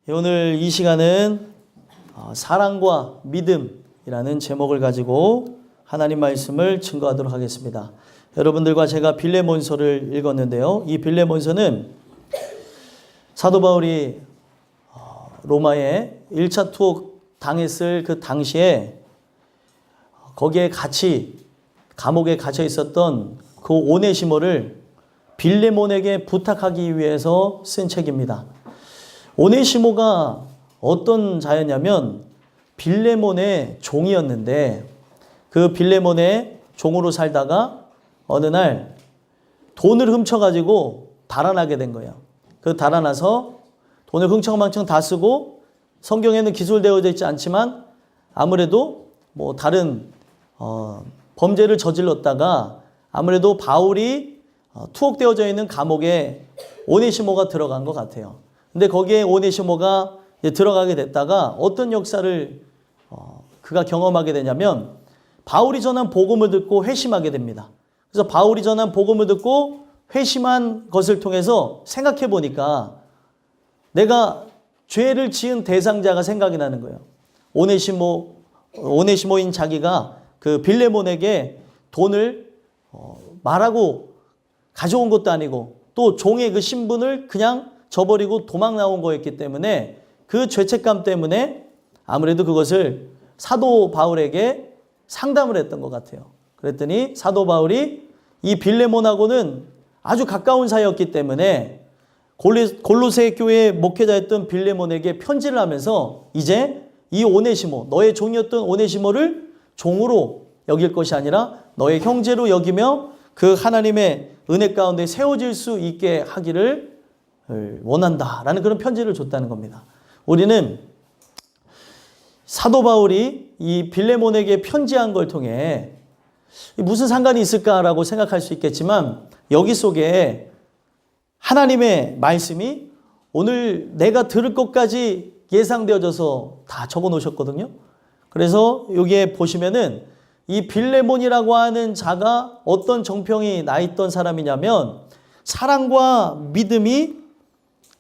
오늘 이 시간은 사랑과 믿음이라는 제목을 가지고 하나님 말씀을 증거하도록 하겠습니다. 여러분들과 제가 빌레몬서를 읽었는데요. 이 빌레몬서는 사도 바울이 로마에 1차 투옥 당했을 그 당시에 거기에 감옥에 갇혀 있었던 그 오네시모를 빌레몬에게 부탁하기 위해서 쓴 책입니다. 오네시모가 어떤 자였냐면 빌레몬의 종이었는데 그 빌레몬의 종으로 살다가 어느 날 돈을 훔쳐가지고 달아나게 된 거예요. 그 달아나서 돈을 흥청망청 다 쓰고 성경에는 기술되어져 있지 않지만 아무래도 뭐 다른 범죄를 저질렀다가 아무래도 바울이 투옥되어져 있는 감옥에 오네시모가 들어간 것 같아요. 근데 거기에 오네시모가 들어가게 됐다가 어떤 역사를 그가 경험하게 되냐면 바울이 전한 복음을 듣고 회심하게 됩니다. 그래서 바울이 전한 복음을 듣고 회심한 것을 통해서 생각해 보니까 내가 죄를 지은 대상자가 생각이 나는 거예요. 오네시모인 자기가 그 빌레몬에게 돈을 말하고 가져온 것도 아니고 또 종의 그 신분을 그냥 저버리고 도망 나온 거였기 때문에 그 죄책감 때문에 아무래도 그것을 사도 바울에게 상담을 했던 것 같아요. 그랬더니 사도 바울이 이 빌레몬하고는 아주 가까운 사이였기 때문에 골로새 교회 목회자였던 빌레몬에게 편지를 하면서 이제 이 오네시모, 너의 종이었던 오네시모를 종으로 여길 것이 아니라 너의 형제로 여기며 그 하나님의 은혜 가운데 세워질 수 있게 하기를 원한다라는 그런 편지를 줬다는 겁니다. 우리는 사도 바울이 이 빌레몬에게 편지한 걸 통해 무슨 상관이 있을까라고 생각할 수 있겠지만 여기 속에 하나님의 말씀이 오늘 내가 들을 것까지 예상되어져서 다 적어 놓으셨거든요. 그래서 여기에 보시면은 이 빌레몬이라고 하는 자가 어떤 정평이 나 있던 사람이냐면 사랑과 믿음이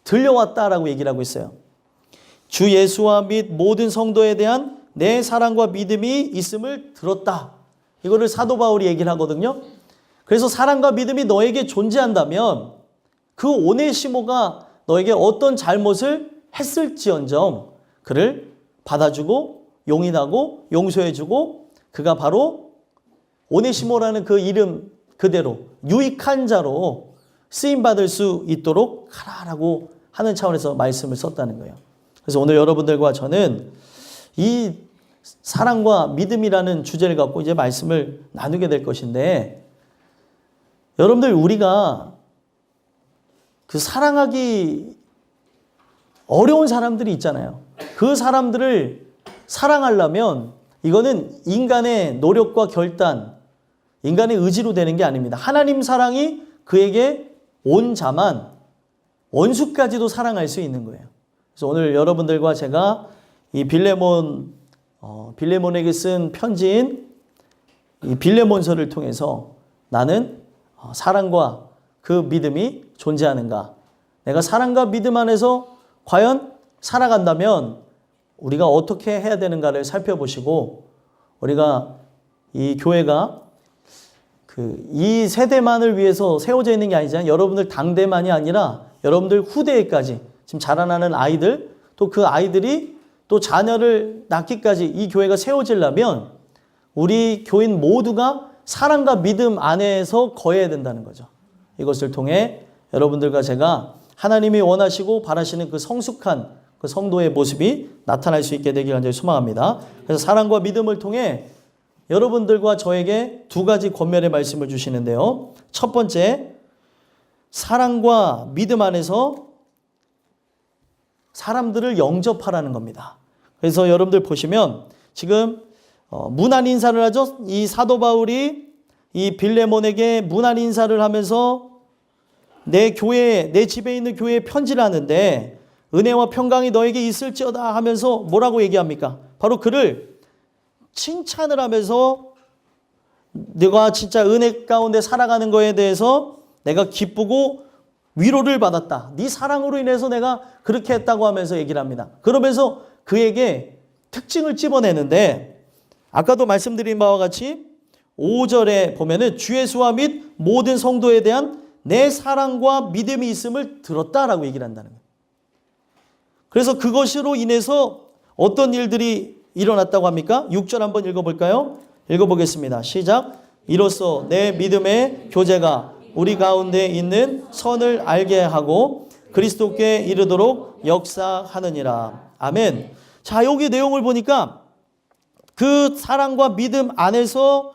들려왔다라고 얘기를 하고 있어요. 주 예수와 및 모든 성도에 대한 내 사랑과 믿음이 있음을 들었다. 이거를 사도 바울이 얘기를 하거든요. 그래서 사랑과 믿음이 너에게 존재한다면 그 오네시모가 너에게 어떤 잘못을 했을지언정 그를 받아주고 용인하고 용서해주고 그가 바로 오네시모라는 그 이름 그대로 유익한 자로 쓰임받을 수 있도록 하라라고 하는 차원에서 말씀을 썼다는 거예요. 그래서 오늘 여러분들과 저는 이 사랑과 믿음이라는 주제를 갖고 이제 말씀을 나누게 될 것인데 여러분들 우리가 그 사랑하기 어려운 사람들이 있잖아요. 그 사람들을 사랑하려면 이거는 인간의 노력과 결단, 인간의 의지로 되는 게 아닙니다. 하나님 사랑이 그에게 온 자만 원수까지도 사랑할 수 있는 거예요. 그래서 오늘 여러분들과 제가 이 빌레몬에게 쓴 편지인 이 빌레몬서를 통해서 나는 사랑과 그 믿음이 존재하는가? 내가 사랑과 믿음 안에서 과연 살아간다면 우리가 어떻게 해야 되는가를 살펴보시고 우리가 이 교회가 이 세대만을 위해서 세워져 있는 게 아니잖아요. 여러분들 당대만이 아니라 여러분들 후대에까지 지금 자라나는 아이들 또 그 아이들이 또 자녀를 낳기까지 이 교회가 세워지려면 우리 교인 모두가 사랑과 믿음 안에서 거해야 된다는 거죠. 이것을 통해 여러분들과 제가 하나님이 원하시고 바라시는 그 성숙한 그 성도의 모습이 나타날 수 있게 되길 간절히 소망합니다. 그래서 사랑과 믿음을 통해 여러분들과 저에게 두 가지 권면의 말씀을 주시는데요. 첫 번째, 사랑과 믿음 안에서 사람들을 영접하라는 겁니다. 그래서 여러분들 보시면 지금 문안 인사를 하죠. 이 사도 바울이 이 빌레몬에게 문안 인사를 하면서 내 교회, 내 집에 있는 교회에 편지를 하는데 은혜와 평강이 너에게 있을지어다 하면서 뭐라고 얘기합니까? 바로 그를 칭찬을 하면서 네가 진짜 은혜 가운데 살아가는 거에 대해서 내가 기쁘고 위로를 받았다. 네 사랑으로 인해서 내가 그렇게 했다고 하면서 얘기를 합니다. 그러면서 그에게 특징을 찝어내는데 아까도 말씀드린 바와 같이 5절에 보면은 주 예수와 및 모든 성도에 대한 내 사랑과 믿음이 있음을 들었다라고 얘기를 한다는 거예요. 그래서 그것으로 인해서 어떤 일들이 일어났다고 합니까? 6절 한번 읽어볼까요? 읽어보겠습니다. 시작. 이로써 내 믿음의 교제가 우리 가운데 있는 선을 알게 하고 그리스도께 이르도록 역사하느니라. 아멘. 자, 여기 내용을 보니까 그 사랑과 믿음 안에서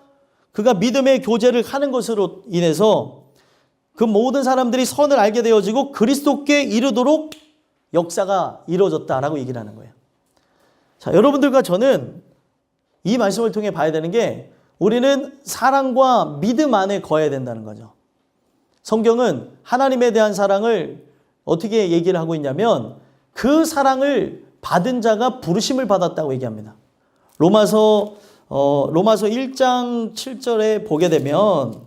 그가 믿음의 교제를 하는 것으로 인해서 그 모든 사람들이 선을 알게 되어지고 그리스도께 이르도록 역사가 이루어졌다라고 얘기를 하는 거예요. 자, 여러분들과 저는 이 말씀을 통해 봐야 되는 게 우리는 사랑과 믿음 안에 거해야 된다는 거죠. 성경은 하나님에 대한 사랑을 어떻게 얘기를 하고 있냐면 그 사랑을 받은 자가 부르심을 받았다고 얘기합니다. 로마서 1장 7절에 보게 되면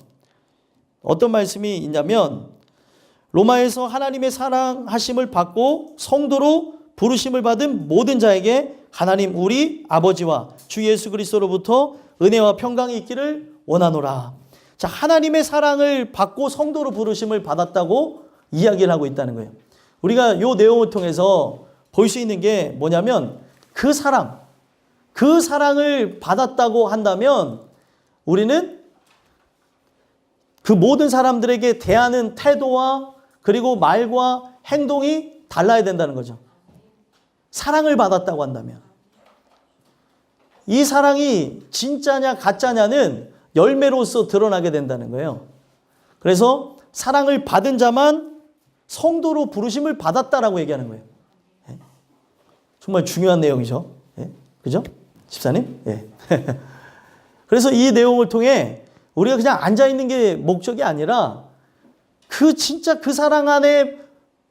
어떤 말씀이 있냐면 로마에서 하나님의 사랑하심을 받고 성도로 부르심을 받은 모든 자에게 하나님 우리 아버지와 주 예수 그리스도로부터 은혜와 평강이 있기를 원하노라. 자, 하나님의 사랑을 받고 성도로 부르심을 받았다고 이야기를 하고 있다는 거예요. 우리가 이 내용을 통해서 볼 수 있는 게 뭐냐면 그 사랑을 받았다고 한다면 우리는 그 모든 사람들에게 대하는 태도와 그리고 말과 행동이 달라야 된다는 거죠. 사랑을 받았다고 한다면. 이 사랑이 진짜냐 가짜냐는 열매로서 드러나게 된다는 거예요. 그래서 사랑을 받은 자만 성도로 부르심을 받았다라고 얘기하는 거예요. 정말 중요한 내용이죠. 그죠? 집사님? 예. 그래서 이 내용을 통해 우리가 그냥 앉아있는 게 목적이 아니라 진짜 그 사랑 안에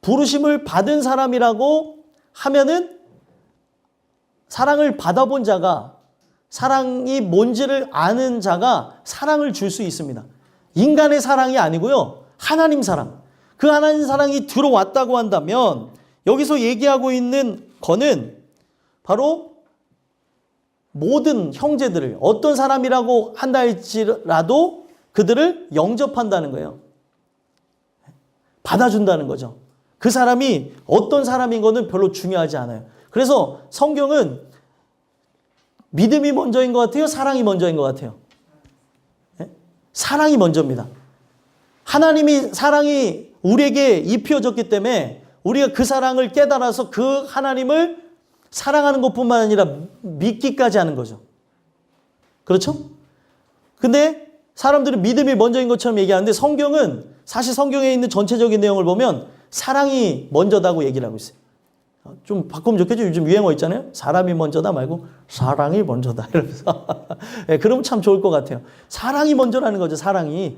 부르심을 받은 사람이라고 하면은 사랑을 받아본 자가 사랑이 뭔지를 아는 자가 사랑을 줄 수 있습니다. 인간의 사랑이 아니고요. 하나님 사랑. 그 하나님 사랑이 들어왔다고 한다면 여기서 얘기하고 있는 거는 바로 모든 형제들을 어떤 사람이라고 한다 할지라도 그들을 영접한다는 거예요. 받아준다는 거죠. 그 사람이 어떤 사람인 거는 별로 중요하지 않아요. 그래서 성경은 믿음이 먼저인 것 같아요? 사랑이 먼저인 것 같아요? 사랑이 먼저입니다. 하나님이 사랑이 우리에게 입혀졌기 때문에 우리가 그 사랑을 깨달아서 그 하나님을 사랑하는 것뿐만 아니라 믿기까지 하는 거죠. 그렇죠? 근데 사람들은 믿음이 먼저인 것처럼 얘기하는데 성경은 사실 성경에 있는 전체적인 내용을 보면 사랑이 먼저다고 얘기를 하고 있어요. 좀 바꾸면 좋겠죠? 요즘 유행어 있잖아요. 사람이 먼저다 말고 사랑이 먼저다 이러면서 네, 그러면 참 좋을 것 같아요. 사랑이 먼저라는 거죠. 사랑이.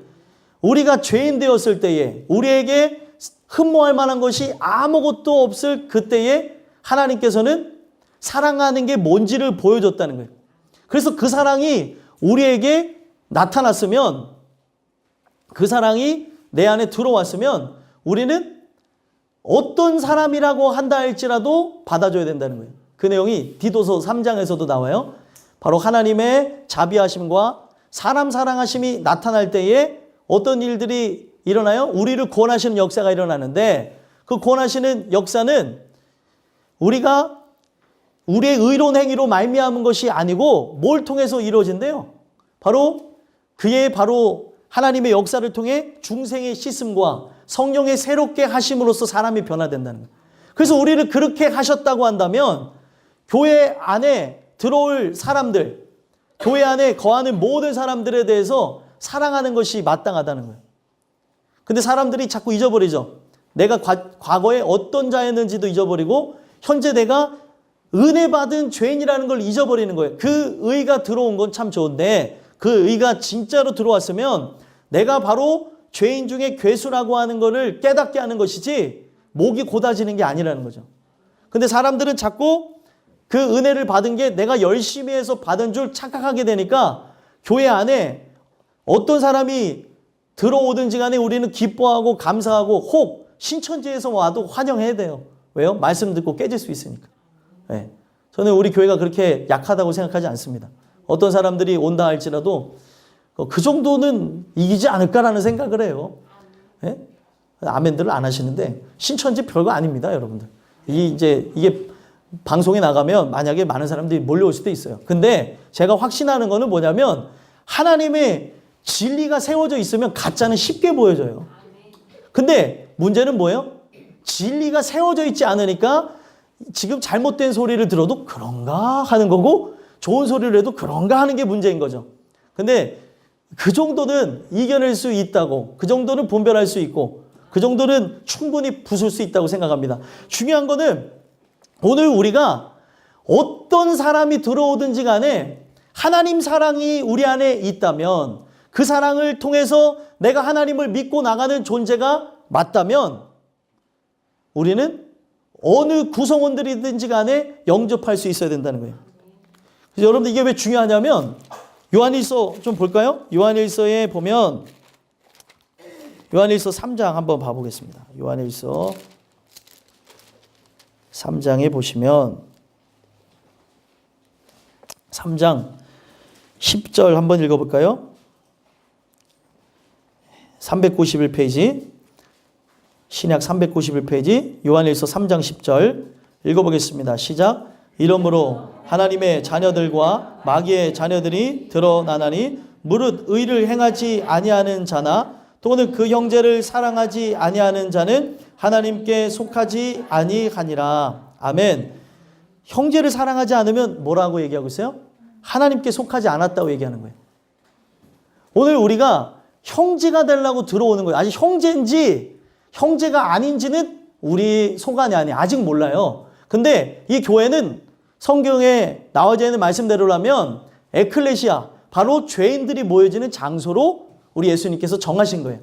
우리가 죄인 되었을 때에 우리에게 흠모할 만한 것이 아무것도 없을 그때에 하나님께서는 사랑하는 게 뭔지를 보여줬다는 거예요. 그래서 그 사랑이 우리에게 나타났으면 그 사랑이 내 안에 들어왔으면 우리는 어떤 사람이라고 한다 할지라도 받아줘야 된다는 거예요. 그 내용이 디도서 3장에서도 나와요. 바로 하나님의 자비하심과 사람 사랑하심이 나타날 때에 어떤 일들이 일어나요? 우리를 구원하시는 역사가 일어나는데 그 구원하시는 역사는 우리가 우리의 의로운 행위로 말미암은 것이 아니고 뭘 통해서 이루어진대요? 바로 하나님의 역사를 통해 중생의 씻음과 성령의 새롭게 하심으로써 사람이 변화된다는 거예요. 그래서 우리를 그렇게 하셨다고 한다면 교회 안에 들어올 사람들, 교회 안에 거하는 모든 사람들에 대해서 사랑하는 것이 마땅하다는 거예요. 근데 사람들이 자꾸 잊어버리죠. 내가 과거에 어떤 자였는지도 잊어버리고 현재 내가 은혜 받은 죄인이라는 걸 잊어버리는 거예요. 그 의가 들어온 건 참 좋은데 그 의가 진짜로 들어왔으면 내가 바로 죄인 중에 괴수라고 하는 거를 깨닫게 하는 것이지 목이 고다지는 게 아니라는 거죠. 근데 사람들은 자꾸 그 은혜를 받은 게 내가 열심히 해서 받은 줄 착각하게 되니까 교회 안에 어떤 사람이 들어오든지 간에 우리는 기뻐하고 감사하고 혹 신천지에서 와도 환영해야 돼요. 왜요? 말씀 듣고 깨질 수 있으니까. 네. 저는 우리 교회가 그렇게 약하다고 생각하지 않습니다. 어떤 사람들이 온다 할지라도 그 정도는 이기지 않을까라는 생각을 해요. 네? 아멘들을 안 하시는데 신천지 별거 아닙니다, 여러분들. 이게 방송에 나가면 만약에 많은 사람들이 몰려올 수도 있어요. 근데 제가 확신하는 거는 뭐냐면 하나님의 진리가 세워져 있으면 가짜는 쉽게 보여져요. 근데 문제는 뭐예요? 진리가 세워져 있지 않으니까 지금 잘못된 소리를 들어도 그런가 하는 거고 좋은 소리를 해도 그런가 하는 게 문제인 거죠. 근데 그 정도는 이겨낼 수 있다고, 그 정도는 분별할 수 있고, 그 정도는 충분히 부술 수 있다고 생각합니다. 중요한 거는 오늘 우리가 어떤 사람이 들어오든지 간에 하나님 사랑이 우리 안에 있다면, 그 사랑을 통해서 내가 하나님을 믿고 나가는 존재가 맞다면 우리는 어느 구성원들이든지 간에 영접할 수 있어야 된다는 거예요. 그래서 여러분들 이게 왜 중요하냐면 요한일서 좀 볼까요? 요한일서에 보면 요한일서 3장 한번 봐보겠습니다. 요한일서 3장에 보시면 3장 10절 한번 읽어볼까요? 391페이지 신약 391페이지 요한일서 3장 10절 읽어보겠습니다. 시작. 이러므로 하나님의 자녀들과 마귀의 자녀들이 드러나나니 무릇 의를 행하지 아니하는 자나 또는 그 형제를 사랑하지 아니하는 자는 하나님께 속하지 아니하니라. 아멘. 형제를 사랑하지 않으면 뭐라고 얘기하고 있어요? 하나님께 속하지 않았다고 얘기하는 거예요. 오늘 우리가 형제가 되려고 들어오는 거예요. 아직 형제인지 형제가 아닌지는 우리 소관이 아니에요. 아직 몰라요. 근데 이 교회는 성경에 나와져 있는 말씀대로라면 에클레시아, 바로 죄인들이 모여지는 장소로 우리 예수님께서 정하신 거예요.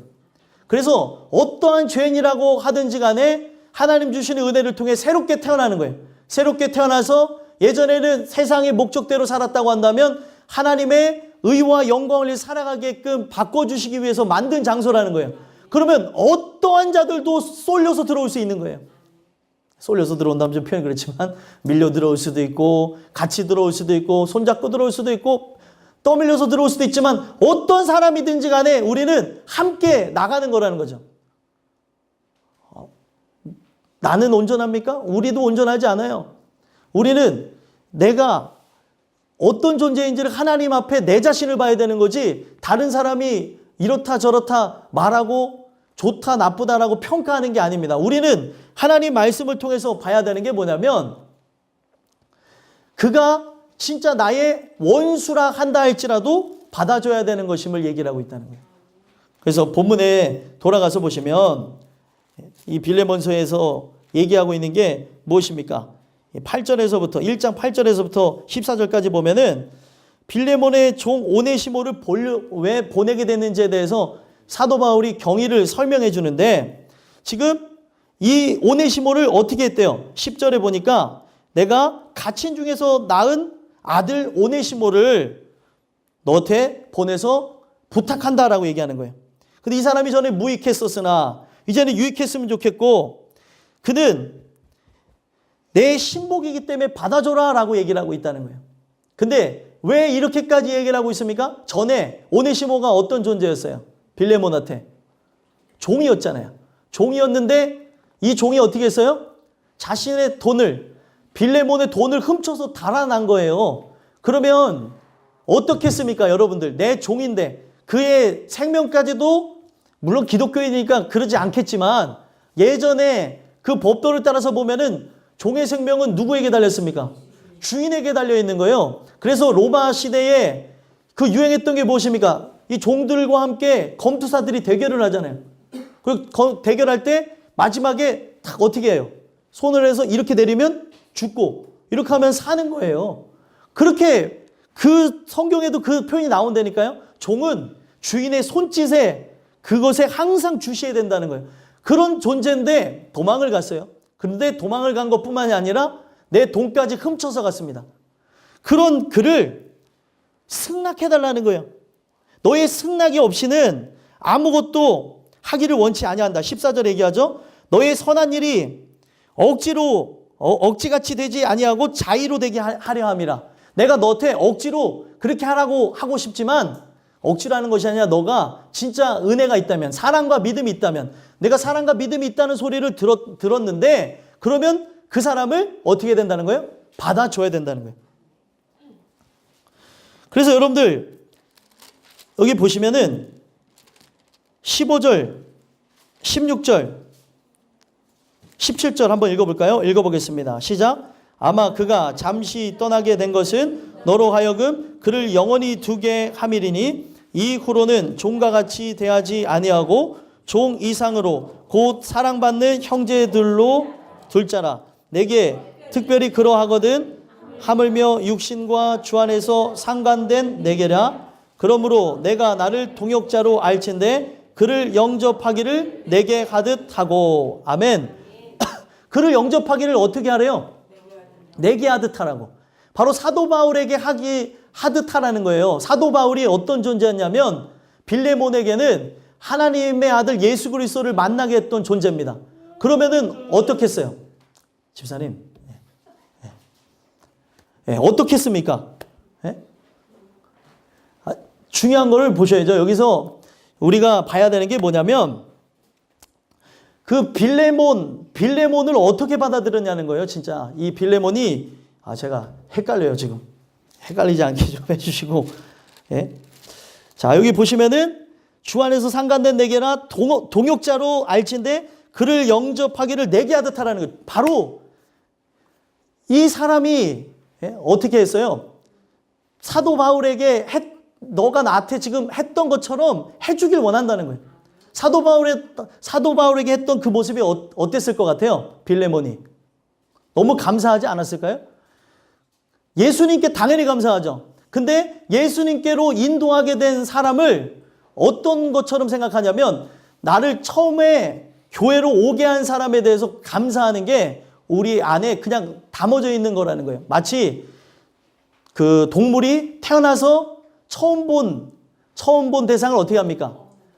그래서 어떠한 죄인이라고 하든지 간에 하나님 주시는 은혜를 통해 새롭게 태어나는 거예요. 새롭게 태어나서 예전에는 세상의 목적대로 살았다고 한다면 하나님의 의와 영광을 살아가게끔 바꿔주시기 위해서 만든 장소라는 거예요. 그러면 어떠한 자들도 쏠려서 들어올 수 있는 거예요. 쏠려서 들어온다면 좀 표현이 그렇지만 밀려 들어올 수도 있고 같이 들어올 수도 있고 손잡고 들어올 수도 있고 떠밀려서 들어올 수도 있지만 어떤 사람이든지 간에 우리는 함께 나가는 거라는 거죠. 나는 온전합니까? 우리도 온전하지 않아요. 우리는 내가 어떤 존재인지를 하나님 앞에 내 자신을 봐야 되는 거지 다른 사람이 이렇다 저렇다 말하고 좋다 나쁘다라고 평가하는 게 아닙니다. 우리는 하나님 말씀을 통해서 봐야 되는 게 뭐냐면 그가 진짜 나의 원수라 한다 할지라도 받아줘야 되는 것임을 얘기를 하고 있다는 거예요. 그래서 본문에 돌아가서 보시면 이 빌레몬서에서 얘기하고 있는 게 무엇입니까? 8절에서부터 1장 8절에서부터 14절까지 보면은 빌레몬의 종 오네시모를 왜 보내게 됐는지에 대해서 사도 바울이 경위를 설명해 주는데 지금 이 오네시모를 어떻게 했대요? 10절에 보니까 내가 갇힌 중에서 낳은 아들 오네시모를 너한테 보내서 부탁한다라고 얘기하는 거예요. 근데 이 사람이 전에 무익했었으나 이제는 유익했으면 좋겠고 그는 내 신복이기 때문에 받아줘라 라고 얘기를 하고 있다는 거예요. 근데 왜 이렇게까지 얘기를 하고 있습니까? 전에 오네시모가 어떤 존재였어요? 빌레몬한테 종이었잖아요. 종이었는데 이 종이 어떻게 했어요? 자신의 돈을 빌레몬의 돈을 훔쳐서 달아난 거예요. 그러면 어떻게 했습니까? 여러분들 내 종인데 그의 생명까지도 물론 기독교인이니까 그러지 않겠지만 예전에 그 법도를 따라서 보면은 종의 생명은 누구에게 달렸습니까? 주인에게 달려 있는 거예요. 그래서 로마 시대에 그 유행했던 게 무엇입니까? 이 종들과 함께 검투사들이 대결을 하잖아요. 그리고 대결할 때 마지막에 딱 어떻게 해요? 손을 해서 이렇게 내리면 죽고 이렇게 하면 사는 거예요. 그렇게 그 성경에도 그 표현이 나온다니까요. 종은 주인의 손짓에 그것에 항상 주시해야 된다는 거예요. 그런 존재인데 도망을 갔어요. 그런데 도망을 간 것뿐만이 아니라 내 돈까지 훔쳐서 갔습니다. 그런 그를 승낙해달라는 거예요. 너의 승낙이 없이는 아무것도 하기를 원치 아니한다. 14절 얘기하죠. 너의 선한 일이 억지로 억지같이 되지 아니하고 자의로 되게 하려 함이라. 내가 너한테 억지로 그렇게 하고 싶지만 억지로 하는 것이 아니라 너가 진짜 은혜가 있다면, 사랑과 믿음이 있다면, 내가 사랑과 믿음이 있다는 소리를 들었는데 그러면 그 사람을 어떻게 해야 된다는 거예요? 받아줘야 된다는 거예요. 그래서 여러분들 여기 보시면은 15절, 16절, 17절 한번 읽어볼까요? 읽어보겠습니다. 시작. 아마 그가 잠시 떠나게 된 것은 너로 하여금 그를 영원히 두게 함이리니 이후로는 종과 같이 대하지 아니하고 종 이상으로 곧 사랑받는 형제들로 둘 자라. 내게 특별히 그러하거든 하물며 육신과 주 안에서 상관된 내게라. 그러므로 내가 나를 동역자로 알진대 그를 영접하기를 내게 하듯 하고. 아멘. 그를 영접하기를 어떻게 하래요? 내게 하듯 하라고. 바로 사도 바울에게 하듯 하라는 거예요. 사도 바울이 어떤 존재였냐면 빌레몬에게는 하나님의 아들 예수 그리스도를 만나게 했던 존재입니다. 그러면은 어떻게 했어요? 집사님, 어떻게 했습니까? 중요한 거를 보셔야죠. 여기서 우리가 봐야 되는 게 뭐냐면 그 빌레몬을 어떻게 받아들였냐는 거예요. 진짜 이 빌레몬이 제가 헷갈려요 지금. 헷갈리지 않게 좀 해주시고. 자, 여기 보시면은 주 안에서 상관된 내게나 동역자로 알진대 그를 영접하기를 내게 하듯 하라는 거예요. 바로 이 사람이 어떻게 했어요? 사도 바울에게 너가 나한테 지금 했던 것처럼 해주길 원한다는 거예요. 사도 바울에게 했던 그 모습이 어땠을 것 같아요? 빌레몬이. 너무 감사하지 않았을까요? 예수님께 당연히 감사하죠. 근데 예수님께로 인도하게 된 사람을 어떤 것처럼 생각하냐면 나를 처음에 교회로 오게 한 사람에 대해서 감사하는 게 우리 안에 그냥 담아져 있는 거라는 거예요. 마치 그 동물이 태어나서 처음 본 대상을 어떻게 합니까?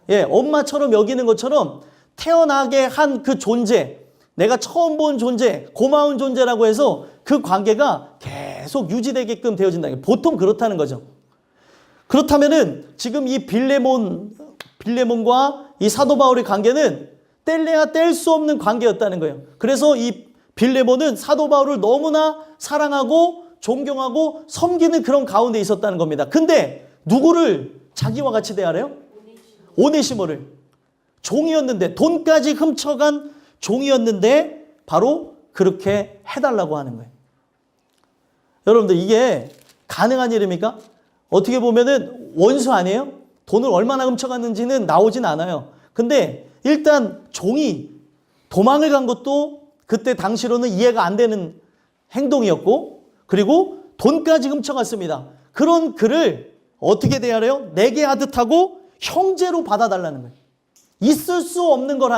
엄마처럼 여기는 것처럼 태어나게 한 그 존재, 내가 처음 본 존재, 고마운 존재라고 해서 그 관계가 계속 유지되게끔 되어진다. 보통 그렇다는 거죠. 그렇다면은 지금 이 빌레몬과 이 사도 바울의 관계는 뗄래야 뗄 수 없는 관계였다는 거예요. 그래서 이 빌레몬은 사도 바울을 너무나 사랑하고 존경하고 섬기는 그런 가운데 있었다는 겁니다. 근데 누구를 자기와 같이 대하래요? 오네시모를. 종이었는데, 돈까지 훔쳐간 종이었는데 바로 그렇게 해달라고 하는 거예요. 여러분들 이게 가능한 일입니까? 어떻게 보면은 원수 아니에요? 돈을 얼마나 훔쳐갔는지는 나오진 않아요. 근데 일단 종이 도망을 간 것도 그때 당시로는 이해가 안 되는 행동이었고, 그리고 돈까지 훔쳐갔습니다. 그런 그를 어떻게 대하래요? 내게 하듯 하고 형제로 받아달라는 거예요. 있을 수 없는 걸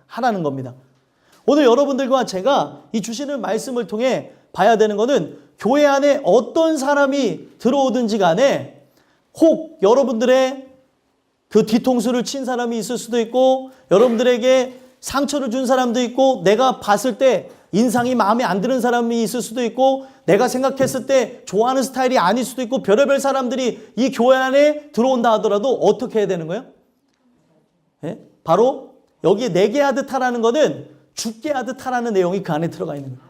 하라는 겁니다. 오늘 여러분들과 제가 이 주시는 말씀을 통해 봐야 되는 거는 교회 안에 어떤 사람이 들어오든지 간에 혹 여러분들의 그 뒤통수를 친 사람이 있을 수도 있고 여러분들에게 상처를 준 사람도 있고 내가 봤을 때 인상이 마음에 안 드는 사람이 있을 수도 있고 내가 생각했을 때 좋아하는 스타일이 아닐 수도 있고 별의별 사람들이 이 교회 안에 들어온다 하더라도 어떻게 해야 되는 거예요? 바로 여기에 내게 하듯 하라는 거는 죽게 하듯 하라는 내용이 그 안에 들어가 있는 거예요.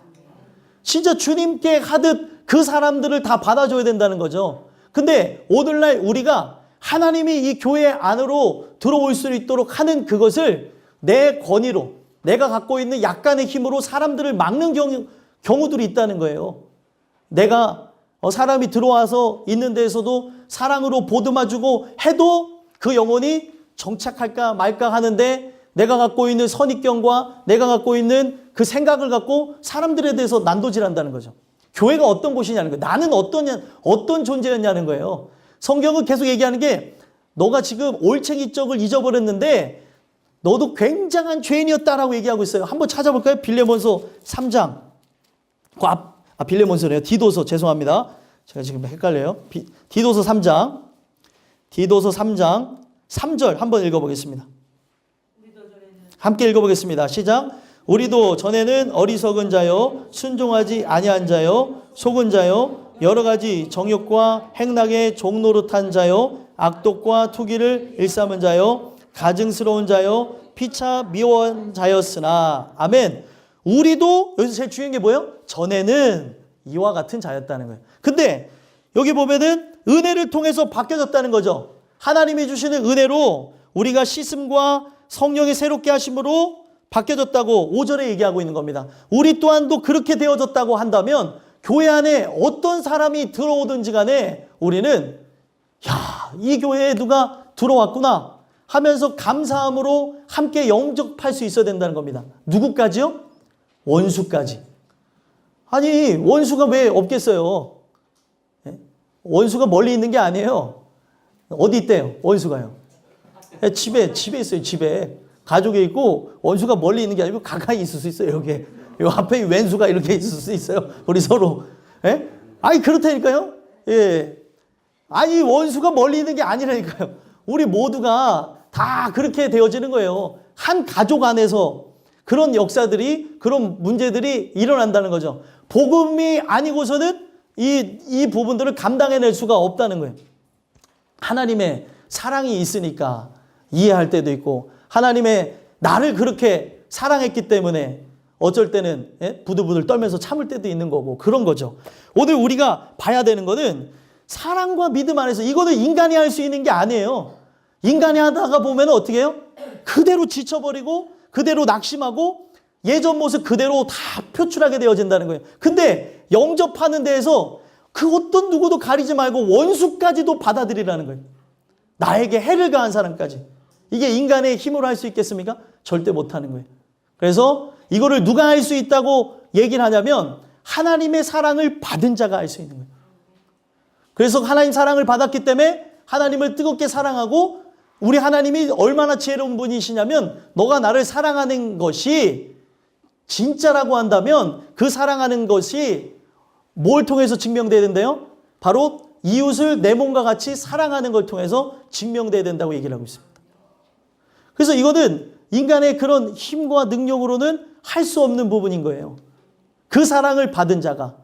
진짜 주님께 하듯 그 사람들을 다 받아줘야 된다는 거죠. 근데 오늘날 우리가 하나님이 이 교회 안으로 들어올 수 있도록 하는 그것을 내 권위로 내가 갖고 있는 약간의 힘으로 사람들을 막는 경우들이 있다는 거예요. 내가 사람이 들어와서 있는 데에서도 사랑으로 보듬어주고 해도 그 영혼이 정착할까 말까 하는데 내가 갖고 있는 선입견과 내가 갖고 있는 그 생각을 갖고 사람들에 대해서 난도질한다는 거죠. 교회가 어떤 곳이냐는 거예요. 나는 어떤 존재였냐는 거예요. 성경은 계속 얘기하는 게 너가 지금 올챙이 쪽을 잊어버렸는데 너도 굉장한 죄인이었다라고 얘기하고 있어요. 한번 찾아볼까요? 빌레몬서 3장. 빌레몬서네요. 디도서 죄송합니다. 제가 지금 헷갈려요. 디도서 3장. 디도서 3장 3절 한번 읽어보겠습니다. 함께 읽어보겠습니다. 시작. 우리도 전에는 어리석은 자요 순종하지 아니한 자요 속은 자요 여러 가지 정욕과 행락에 종노릇한 자요 악독과 투기를 일삼은 자요 가증스러운 자요 피차 미워한 자였으나 아멘. 우리도 여기서 제일 중요한 게 뭐예요? 전에는 이와 같은 자였다는 거예요. 근데 여기 보면은 은혜를 통해서 바뀌어졌다는 거죠. 하나님이 주시는 은혜로 우리가 씻음과 성령의 새롭게 하심으로 바뀌어졌다고 5절에 얘기하고 있는 겁니다. 우리 또한도 그렇게 되어졌다고 한다면 교회 안에 어떤 사람이 들어오든지 간에 우리는 이 교회에 누가 들어왔구나 하면서 감사함으로 함께 영접할 수 있어야 된다는 겁니다. 누구까지요? 원수까지. 아니 원수가 왜 없겠어요? 원수가 멀리 있는 게 아니에요. 어디 있대요? 원수가요. 집에 있어요. 집에. 가족에 있고 원수가 멀리 있는 게 아니고 가까이 있을 수 있어요. 여기. 요 앞에 왼수가 이렇게 있을 수 있어요. 우리 서로. 예? 아니 그렇다니까요. 예. 아니 원수가 멀리 있는 게 아니라니까요. 우리 모두가 다 그렇게 되어지는 거예요. 한 가족 안에서 그런 역사들이 그런 문제들이 일어난다는 거죠. 복음이 아니고서는 이 부분들을 감당해낼 수가 없다는 거예요. 하나님의 사랑이 있으니까 이해할 때도 있고 하나님의 나를 그렇게 사랑했기 때문에 어쩔 때는 부들부들 떨면서 참을 때도 있는 거고 그런 거죠. 오늘 우리가 봐야 되는 거는 사랑과 믿음 안에서 이거는 인간이 할 수 있는 게 아니에요. 인간이 하다가 보면 어떻게 해요? 그대로 지쳐버리고 그대로 낙심하고 예전 모습 그대로 다 표출하게 되어진다는 거예요. 근데 영접하는 데에서 그 어떤 누구도 가리지 말고 원수까지도 받아들이라는 거예요. 나에게 해를 가한 사람까지. 이게 인간의 힘으로 할 수 있겠습니까? 절대 못하는 거예요. 그래서 이거를 누가 할 수 있다고 얘기를 하냐면 하나님의 사랑을 받은 자가 할 수 있는 거예요. 그래서 하나님 사랑을 받았기 때문에 하나님을 뜨겁게 사랑하고 우리 하나님이 얼마나 지혜로운 분이시냐면 너가 나를 사랑하는 것이 진짜라고 한다면 그 사랑하는 것이 뭘 통해서 증명돼야 된대요? 바로 이웃을 내 몸과 같이 사랑하는 걸 통해서 증명돼야 된다고 얘기를 하고 있습니다. 그래서 이거는 인간의 그런 힘과 능력으로는 할 수 없는 부분인 거예요. 그 사랑을 받은 자가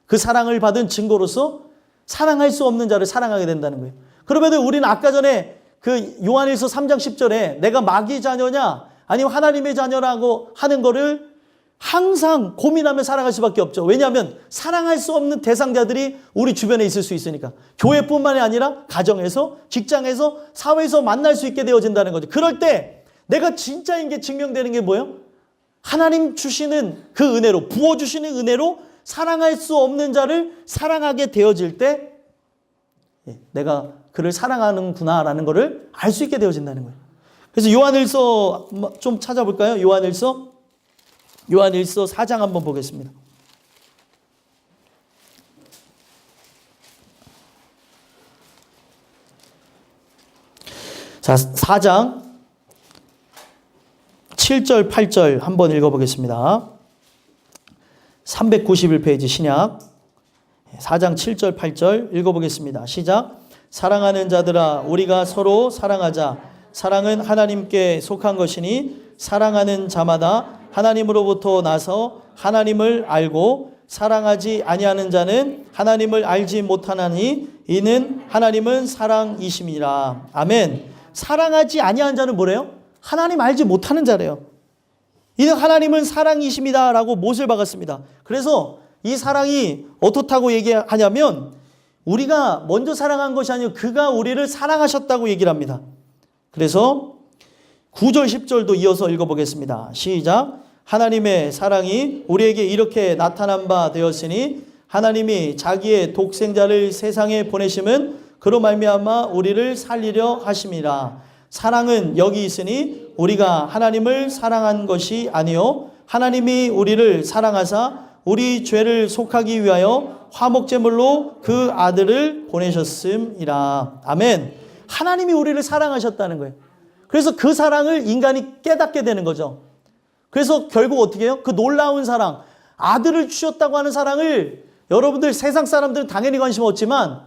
그 사랑을 받은 증거로서 사랑할 수 없는 자를 사랑하게 된다는 거예요. 그러면 우리는 아까 전에 그 요한일서 3장 10절에 내가 마귀의 자녀냐 아니면 하나님의 자녀라고 하는 거를 항상 고민하며 살아갈 수밖에 없죠. 왜냐하면 사랑할 수 없는 대상자들이 우리 주변에 있을 수 있으니까. 교회뿐만이 아니라 가정에서, 직장에서, 사회에서 만날 수 있게 되어진다는 거죠. 그럴 때 내가 진짜인 게 증명되는 게 뭐예요? 하나님 주시는 그 은혜로, 부어주시는 은혜로 사랑할 수 없는 자를 사랑하게 되어질 때 내가 그를 사랑하는구나라는 것을 알 수 있게 되어진다는 거예요. 그래서 요한일서 좀 찾아볼까요? 요한일서 4장 한번 보겠습니다. 자, 4장 7절, 8절 한번 읽어보겠습니다. 391페이지 신약 4장 7절, 8절 읽어보겠습니다. 시작. 사랑하는 자들아 우리가 서로 사랑하자. 사랑은 하나님께 속한 것이니 사랑하는 자마다 하나님으로부터 나서 하나님을 알고 사랑하지 아니하는 자는 하나님을 알지 못하나니 이는 하나님은 사랑이심이라. 아멘. 사랑하지 아니하는 자는 뭐래요? 하나님 알지 못하는 자래요. 이는 하나님은 사랑이심이다 라고 못을 박았습니다. 그래서 이 사랑이 어떻다고 얘기하냐면 우리가 먼저 사랑한 것이 아니고 그가 우리를 사랑하셨다고 얘기를 합니다. 그래서 9절 10절도 이어서 읽어보겠습니다. 시작. 하나님의 사랑이 우리에게 이렇게 나타난 바 되었으니 하나님이 자기의 독생자를 세상에 보내심은 그로 말미암아 우리를 살리려 하심이라. 사랑은 여기 있으니 우리가 하나님을 사랑한 것이 아니요 하나님이 우리를 사랑하사 우리 죄를 속하기 위하여 화목제물로 그 아들을 보내셨음이라. 아멘. 하나님이 우리를 사랑하셨다는 거예요. 그래서 그 사랑을 인간이 깨닫게 되는 거죠. 그래서 결국 어떻게 해요? 그 놀라운 사랑, 아들을 주셨다고 하는 사랑을 여러분들 세상 사람들은 당연히 관심 없지만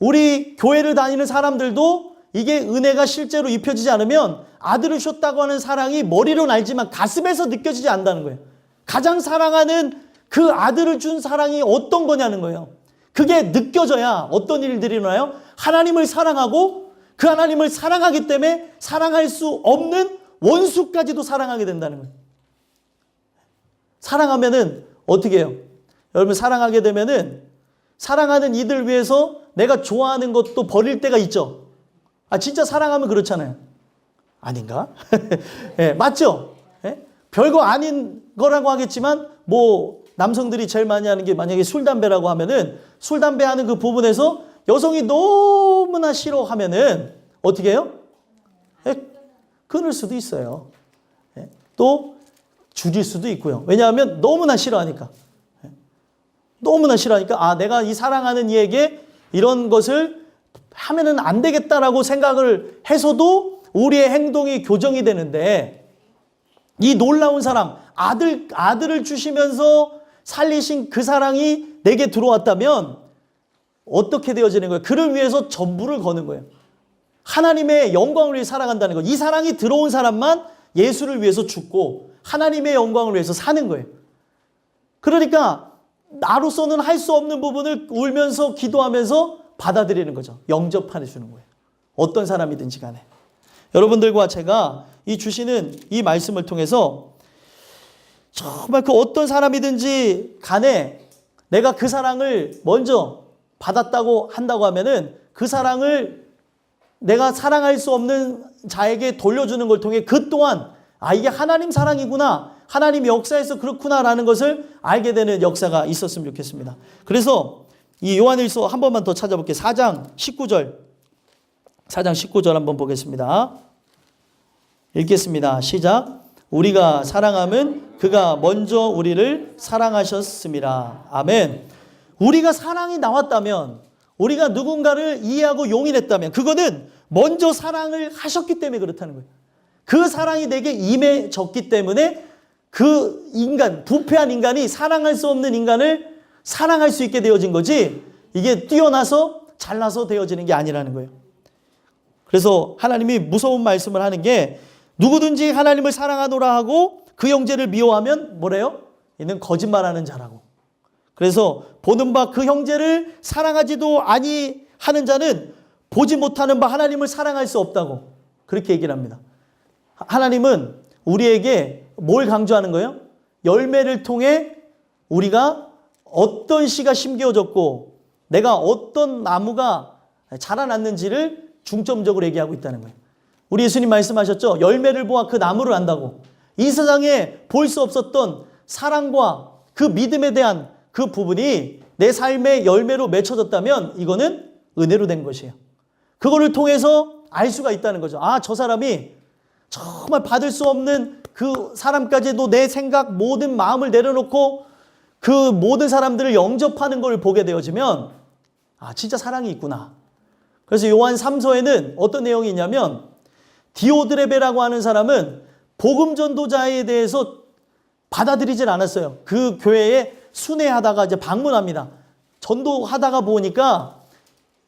우리 교회를 다니는 사람들도 이게 은혜가 실제로 입혀지지 않으면 아들을 줬다고 하는 사랑이 머리로는 알지만 가슴에서 느껴지지 않는다는 거예요. 가장 사랑하는 그 아들을 준 사랑이 어떤 거냐는 거예요. 그게 느껴져야 어떤 일들이 일어나요? 하나님을 사랑하고 그 하나님을 사랑하기 때문에 사랑할 수 없는 원수까지도 사랑하게 된다는 거예요. 사랑하면은 어떻게 해요? 여러분 사랑하게 되면은 사랑하는 이들 위해서 내가 좋아하는 것도 버릴 때가 있죠. 아 진짜 사랑하면 그렇잖아요. 아닌가? 네, 맞죠? 네? 별거 아닌 거라고 하겠지만 뭐 남성들이 제일 많이 하는 게 만약에 술, 담배라고 하면은 술, 담배 하는 그 부분에서 여성이 너무나 싫어하면은 어떻게 해요? 네? 끊을 수도 있어요. 네? 또 줄일 수도 있고요. 왜냐하면 너무나 싫어하니까. 네? 너무나 싫어하니까 아 내가 이 사랑하는 이에게 이런 것을 하면은 안 되겠다라고 생각을 해서도 우리의 행동이 교정이 되는데 이 놀라운 사랑, 아들을 주시면서 살리신 그 사랑이 내게 들어왔다면 어떻게 되어지는 거예요? 그를 위해서 전부를 거는 거예요. 하나님의 영광을 위해 살아간다는 거. 이 사랑이 들어온 사람만 예수를 위해서 죽고 하나님의 영광을 위해서 사는 거예요. 그러니까 나로서는 할 수 없는 부분을 울면서 기도하면서 받아들이는 거죠. 영접해 주는 거예요. 어떤 사람이든지 간에. 여러분들과 제가 이 주시는 이 말씀을 통해서 정말 그 어떤 사람이든지 간에 내가 그 사랑을 먼저 받았다고 한다고 하면은 그 사랑을 내가 사랑할 수 없는 자에게 돌려주는 걸 통해 그 또한 아 이게 하나님 사랑이구나. 하나님 역사에서 그렇구나라는 것을 알게 되는 역사가 있었으면 좋겠습니다. 그래서 이 요한일서 한 번만 더 찾아볼게요. 4장 19절. 4장 19절 한번 보겠습니다. 읽겠습니다. 시작. 우리가 사랑함은 그가 먼저 우리를 사랑하셨습니다. 아멘. 우리가 사랑이 나왔다면 우리가 누군가를 이해하고 용인했다면 그거는 먼저 사랑을 하셨기 때문에 그렇다는 거예요. 그 사랑이 내게 임해졌기 때문에 그 인간, 부패한 인간이 사랑할 수 없는 인간을 사랑할 수 있게 되어진 거지 이게 뛰어나서 잘나서 되어지는 게 아니라는 거예요. 그래서 하나님이 무서운 말씀을 하는 게 누구든지 하나님을 사랑하노라 하고 그 형제를 미워하면 뭐래요? 이는 거짓말하는 자라고. 그래서 보는 바 그 형제를 사랑하지도 아니하는 자는 보지 못하는 바 하나님을 사랑할 수 없다고 그렇게 얘기를 합니다. 하나님은 우리에게 뭘 강조하는 거예요? 열매를 통해 우리가 어떤 씨가 심겨졌고 내가 어떤 나무가 자라났는지를 중점적으로 얘기하고 있다는 거예요. 우리 예수님 말씀하셨죠? 열매를 보아 그 나무를 안다고. 이 세상에 볼 수 없었던 사랑과 그 믿음에 대한 그 부분이 내 삶의 열매로 맺혀졌다면 이거는 은혜로 된 것이에요. 그거를 통해서 알 수가 있다는 거죠. 아, 저 사람이 정말 받을 수 없는 그 사람까지도 내 생각 모든 마음을 내려놓고 그 모든 사람들을 영접하는 걸 보게 되어지면 아 진짜 사랑이 있구나. 그래서 요한 3서에는 어떤 내용이 있냐면 디오드레베라고 하는 사람은 복음 전도자에 대해서 받아들이질 않았어요. 그 교회에 순회하다가 이제 방문합니다. 전도하다가 보니까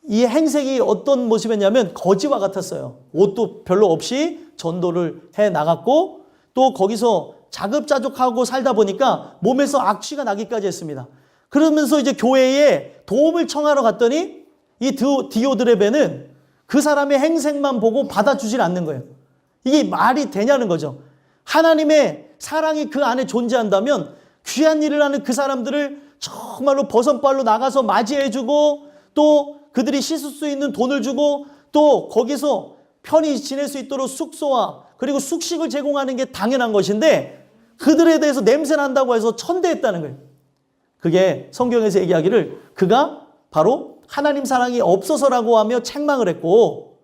이 행색이 어떤 모습이었냐면 거지와 같았어요. 옷도 별로 없이 전도를 해 나갔고 또 거기서 자급자족하고 살다 보니까 몸에서 악취가 나기까지 했습니다. 그러면서 이제 교회에 도움을 청하러 갔더니 이 디오드레베는 그 사람의 행색만 보고 받아주질 않는 거예요. 이게 말이 되냐는 거죠. 하나님의 사랑이 그 안에 존재한다면 귀한 일을 하는 그 사람들을 정말로 버선발로 나가서 맞이해주고 또 그들이 씻을 수 있는 돈을 주고 또 거기서 편히 지낼 수 있도록 숙소와 그리고 숙식을 제공하는 게 당연한 것인데 그들에 대해서 냄새 난다고 해서 천대했다는 거예요. 그게 성경에서 얘기하기를 그가 바로 하나님 사랑이 없어서라고 하며 책망을 했고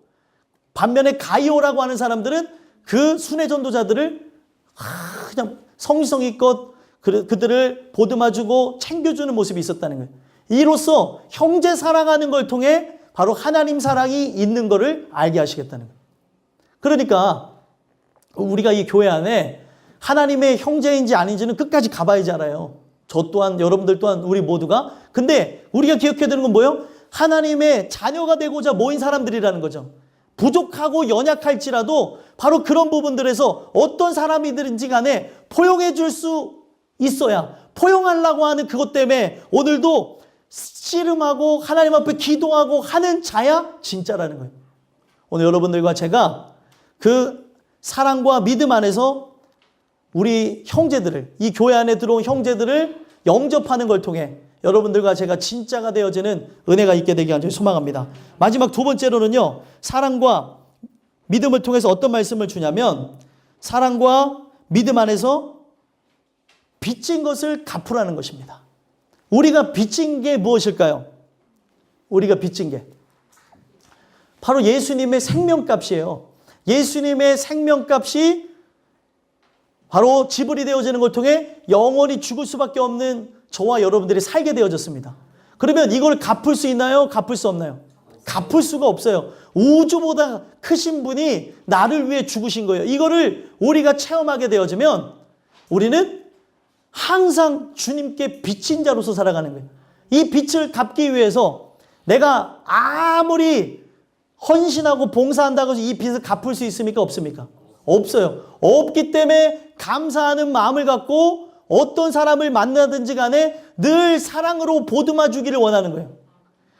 반면에 가이오라고 하는 사람들은 그 순회 전도자들을 그냥 성실성의껏 그들을 보듬어주고 챙겨주는 모습이 있었다는 거예요. 이로써 형제 사랑하는 걸 통해 바로 하나님 사랑이 있는 것을 알게 하시겠다는 거예요. 그러니까 우리가 이 교회 안에 하나님의 형제인지 아닌지는 끝까지 가봐야지 알아요. 저 또한 여러분들 또한 우리 모두가. 근데 우리가 기억해야 되는 건 뭐예요? 하나님의 자녀가 되고자 모인 사람들이라는 거죠. 부족하고 연약할지라도 바로 그런 부분들에서 어떤 사람이든지 간에 포용해 줄 수 있어야, 포용하려고 하는 그것 때문에 오늘도 씨름하고 하나님 앞에 기도하고 하는 자야 진짜라는 거예요. 오늘 여러분들과 제가 그 사랑과 믿음 안에서 우리 형제들을, 이 교회 안에 들어온 형제들을 영접하는 걸 통해 여러분들과 제가 진짜가 되어지는 은혜가 있게 되기 간절히 소망합니다. 마지막 두 번째로는요, 사랑과 믿음을 통해서 어떤 말씀을 주냐면, 사랑과 믿음 안에서 빚진 것을 갚으라는 것입니다. 우리가 빚진 게 무엇일까요? 우리가 빚진 게 바로 예수님의 생명값이에요. 예수님의 생명값이 바로 지불이 되어지는 걸 통해 영원히 죽을 수밖에 없는 저와 여러분들이 살게 되어졌습니다. 그러면 이걸 갚을 수 있나요? 갚을 수 없나요? 갚을 수가 없어요. 우주보다 크신 분이 나를 위해 죽으신 거예요. 이거를 우리가 체험하게 되어지면 우리는 항상 주님께 빚진 자로서 살아가는 거예요. 이 빚을 갚기 위해서 내가 아무리 헌신하고 봉사한다고 해서 이 빚을 갚을 수 있습니까? 없습니까? 없어요. 없기 때문에 감사하는 마음을 갖고 어떤 사람을 만나든지 간에 늘 사랑으로 보듬어 주기를 원하는 거예요.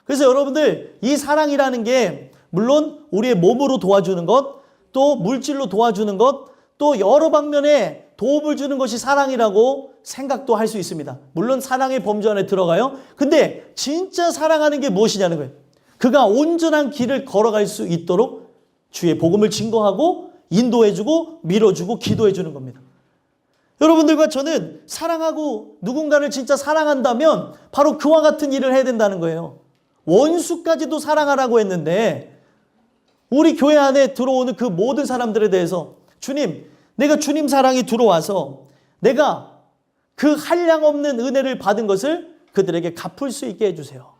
그래서 여러분들, 이 사랑이라는 게 물론 우리의 몸으로 도와주는 것, 또 물질로 도와주는 것, 또 여러 방면에 도움을 주는 것이 사랑이라고 생각도 할 수 있습니다. 물론 사랑의 범주 안에 들어가요. 근데 진짜 사랑하는 게 무엇이냐는 거예요. 그가 온전한 길을 걸어갈 수 있도록 주의 복음을 증거하고 인도해주고 밀어주고 기도해주는 겁니다. 여러분들과 저는 사랑하고 누군가를 진짜 사랑한다면 바로 그와 같은 일을 해야 된다는 거예요. 원수까지도 사랑하라고 했는데 우리 교회 안에 들어오는 그 모든 사람들에 대해서 주님, 내가 주님 사랑이 들어와서 내가 그 한량없는 은혜를 받은 것을 그들에게 갚을 수 있게 해주세요.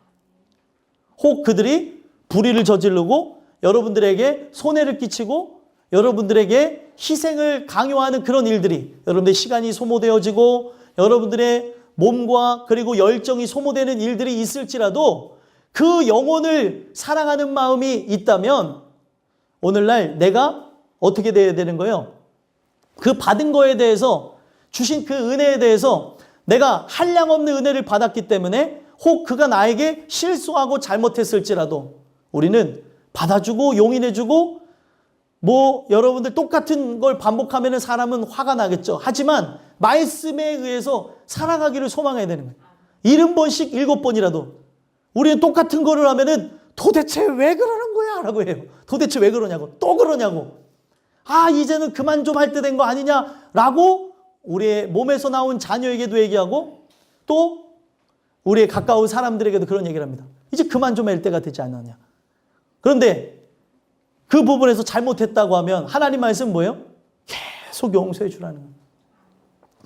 혹 그들이 불의를 저지르고 여러분들에게 손해를 끼치고 여러분들에게 희생을 강요하는 그런 일들이, 여러분들의 시간이 소모되어지고 여러분들의 몸과 그리고 열정이 소모되는 일들이 있을지라도 그 영혼을 사랑하는 마음이 있다면 오늘날 내가 어떻게 돼야 되는 거예요? 그 받은 거에 대해서, 주신 그 은혜에 대해서 내가 한량없는 은혜를 받았기 때문에 혹 그가 나에게 실수하고 잘못했을지라도 우리는 받아주고 용인해주고, 여러분들 똑같은 걸 반복하면 사람은 화가 나겠죠. 하지만 말씀에 의해서 살아가기를 소망해야 되는 거예요. 70번씩 7번이라도 우리는 똑같은 거를 하면은 도대체 왜 그러는 거야? 라고 해요. 도대체 왜 그러냐고. 또 그러냐고. 이제는 그만 좀 할 때 된 거 아니냐? 라고 우리의 몸에서 나온 자녀에게도 얘기하고 또 우리의 가까운 사람들에게도 그런 얘기를 합니다. 이제 그만 좀 할 때가 되지 않았냐. 그런데 그 부분에서 잘못했다고 하면 하나님 말씀은 뭐예요? 계속 용서해 주라는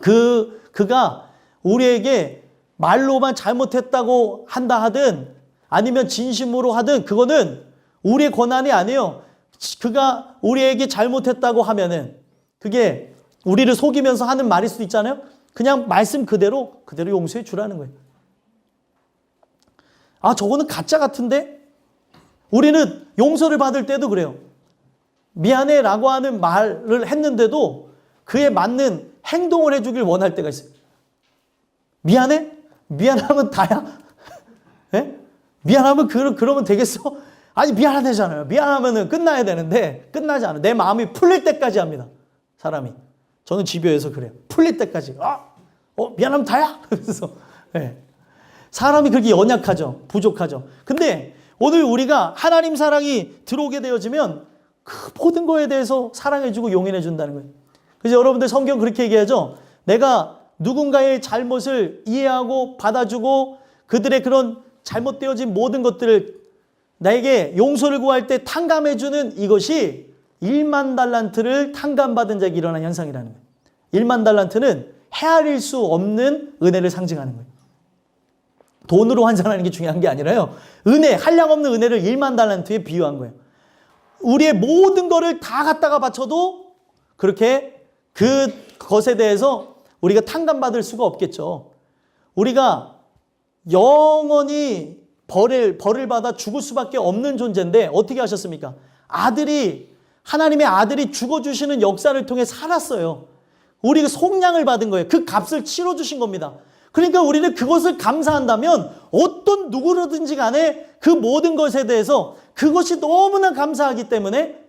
거예요. 그가 우리에게 말로만 잘못했다고 한다 하든 아니면 진심으로 하든 그거는 우리의 권한이 아니에요. 그가 우리에게 잘못했다고 하면은 그게 우리를 속이면서 하는 말일 수도 있잖아요. 그냥 말씀 그대로 용서해 주라는 거예요. 저거는 가짜 같은데? 우리는 용서를 받을 때도 그래요. 미안해 라고 하는 말을 했는데도 그에 맞는 행동을 해주길 원할 때가 있어요. 미안해? 미안하면 다야? 네? 미안하면 그러면 되겠어? 아니, 미안하대잖아요. 미안하면 끝나야 되는데 끝나지 않아요. 내 마음이 풀릴 때까지 합니다. 사람이. 저는 집요해서 그래요. 풀릴 때까지. 미안하면 다야? 그래서 네. 사람이 그렇게 연약하죠. 부족하죠. 근데 오늘 우리가 하나님 사랑이 들어오게 되어지면 그 모든 거에 대해서 사랑해주고 용인해준다는 거예요. 그래서 여러분들 성경 그렇게 얘기하죠. 내가 누군가의 잘못을 이해하고 받아주고 그들의 그런 잘못되어진 모든 것들을 나에게 용서를 구할 때 탕감해주는 이것이 1만 달란트를 탕감받은 자에게 일어난 현상이라는 거예요. 1만 달란트는 헤아릴 수 없는 은혜를 상징하는 거예요. 돈으로 환산하는 게 중요한 게 아니라요. 은혜, 한량없는 은혜를 1만 달란트에 비유한 거예요. 우리의 모든 거를 다 갖다가 바쳐도 그렇게 그것에 대해서 우리가 탕감받을 수가 없겠죠. 우리가 영원히 벌을 받아 죽을 수밖에 없는 존재인데 어떻게 하셨습니까? 하나님의 아들이 죽어주시는 역사를 통해 살았어요. 우리가 속량을 받은 거예요. 그 값을 치러주신 겁니다. 그러니까 우리는 그것을 감사한다면 어떤 누구로든지 간에 그 모든 것에 대해서 그것이 너무나 감사하기 때문에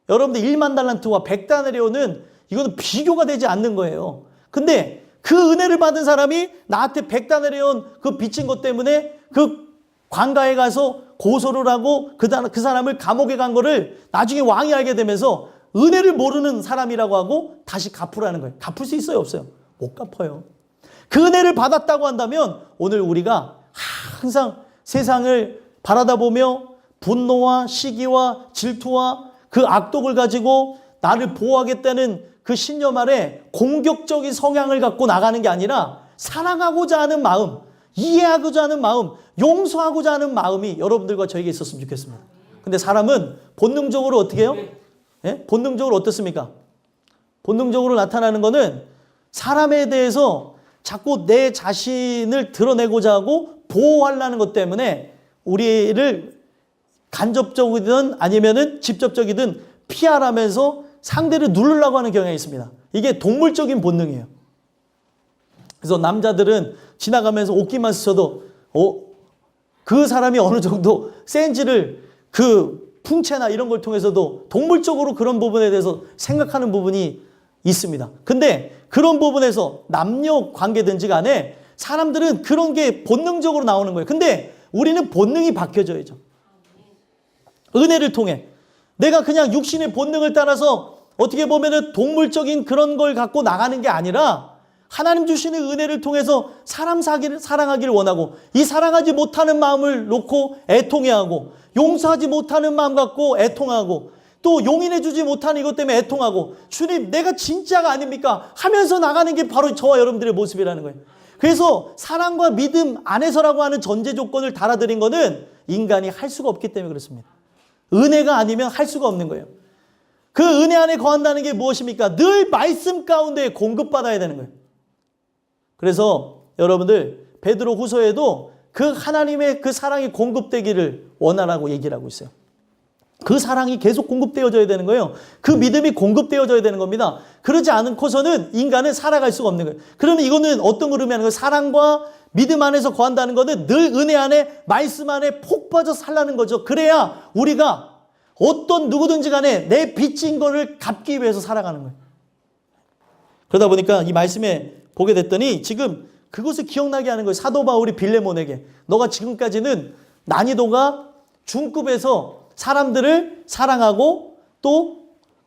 여러분들 1만 달란트와 100다나리온은 이거는 비교가 되지 않는 거예요. 근데 그 은혜를 받은 사람이 나한테 100다나리온 그 빚진 것 때문에 그 관가에 가서 고소를 하고 그 사람을 감옥에 간 거를 나중에 왕이 알게 되면서 은혜를 모르는 사람이라고 하고 다시 갚으라는 거예요. 갚을 수 있어요? 없어요? 못 갚아요. 그 은혜를 받았다고 한다면 오늘 우리가 항상 세상을 바라다 보며 분노와 시기와 질투와 그 악독을 가지고 나를 보호하겠다는 그 신념 아래 공격적인 성향을 갖고 나가는 게 아니라 사랑하고자 하는 마음, 이해하고자 하는 마음, 용서하고자 하는 마음이 여러분들과 저에게 있었으면 좋겠습니다. 근데 사람은 본능적으로 어떻게 해요? 예? 본능적으로 어떻습니까? 본능적으로 나타나는 거는 사람에 대해서 자꾸 내 자신을 드러내고자 하고 보호하려는 것 때문에 우리를 간접적이든 아니면은 직접적이든 피하라면서 상대를 누르려고 하는 경향이 있습니다. 이게 동물적인 본능이에요. 그래서 남자들은 지나가면서 옷깃만 스쳐도 그 사람이 어느 정도 센지를 그 풍채나 이런 걸 통해서도 동물적으로 그런 부분에 대해서 생각하는 부분이 있습니다. 근데 그런 부분에서 남녀 관계든지 간에 사람들은 그런 게 본능적으로 나오는 거예요. 근데 우리는 본능이 바뀌어져야죠. 은혜를 통해 내가 그냥 육신의 본능을 따라서 어떻게 보면은 동물적인 그런 걸 갖고 나가는 게 아니라 하나님 주시는 은혜를 통해서 사람 사랑하기를 원하고 이 사랑하지 못하는 마음을 놓고 애통해하고 용서하지 못하는 마음 갖고 애통하고 또 용인해 주지 못하는 이것 때문에 애통하고 주님 내가 진짜가 아닙니까? 하면서 나가는 게 바로 저와 여러분들의 모습이라는 거예요. 그래서 사랑과 믿음 안에서라고 하는 전제 조건을 달아들인 거는 인간이 할 수가 없기 때문에 그렇습니다. 은혜가 아니면 할 수가 없는 거예요. 그 은혜 안에 거한다는 게 무엇입니까? 늘 말씀 가운데 공급받아야 되는 거예요. 그래서 여러분들 베드로 후서에도 그 하나님의 그 사랑이 공급되기를 원하라고 얘기를 하고 있어요. 그 사랑이 계속 공급되어져야 되는 거예요. 그 믿음이 공급되어져야 되는 겁니다. 그러지 않고서는 인간은 살아갈 수가 없는 거예요. 그러면 이거는 어떤 걸 의미하는 거예요? 사랑과 믿음 안에서 거한다는 것은 늘 은혜 안에 말씀 안에 폭 빠져 살라는 거죠. 그래야 우리가 어떤 누구든지 간에 내 빚진 거를 갚기 위해서 살아가는 거예요. 그러다 보니까 이 말씀에 보게 됐더니 지금 그것을 기억나게 하는 거예요. 사도 바울이 빌레몬에게 너가 지금까지는 난이도가 중급에서 사람들을 사랑하고 또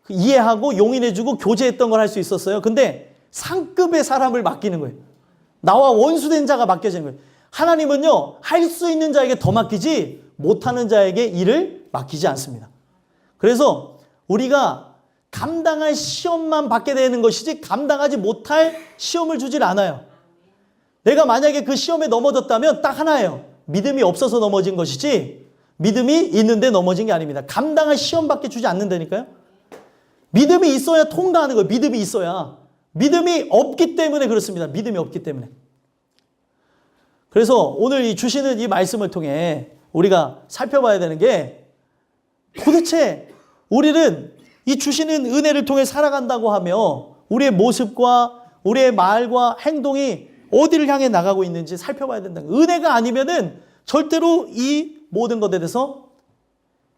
이해하고 용인해주고 교제했던 걸 할 수 있었어요. 근데 상급의 사람을 맡기는 거예요. 나와 원수된 자가 맡겨지는 거예요. 하나님은요, 할 수 있는 자에게 더 맡기지 못하는 자에게 일을 맡기지 않습니다. 그래서 우리가 감당할 시험만 받게 되는 것이지 감당하지 못할 시험을 주질 않아요. 내가 만약에 그 시험에 넘어졌다면 딱 하나예요. 믿음이 없어서 넘어진 것이지 믿음이 있는데 넘어진 게 아닙니다. 감당할 시험밖에 주지 않는다니까요. 믿음이 있어야 통과하는 거예요. 믿음이 있어야. 믿음이 없기 때문에 그렇습니다. 믿음이 없기 때문에. 그래서 오늘 이 주시는 이 말씀을 통해 우리가 살펴봐야 되는 게 도대체 우리는 이 주시는 은혜를 통해 살아간다고 하며 우리의 모습과 우리의 말과 행동이 어디를 향해 나가고 있는지 살펴봐야 된다는 거예요. 은혜가 아니면은 절대로 이 모든 것에 대해서